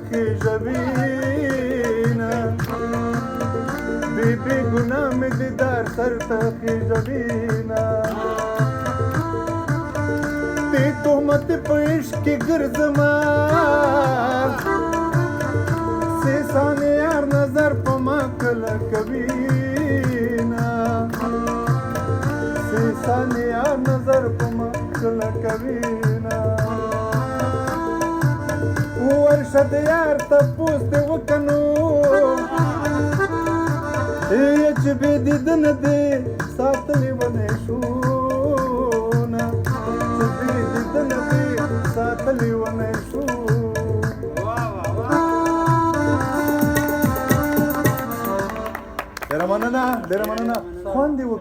خیژوینه بی گناه می دیدار سر ته خیژوینه دی تهمت په عشق کې ګرځما سه ثانیې یار نظر په ما کله کوینه سه ثانیې یار نظر په ما کله کوینه ورشد یار تپوس دې وکنو چې بې دیدنه دې ساتلې ونې شونه چې بې دیدنه دې ساتلې ونې شو ډېره مننه خوند دې وکړ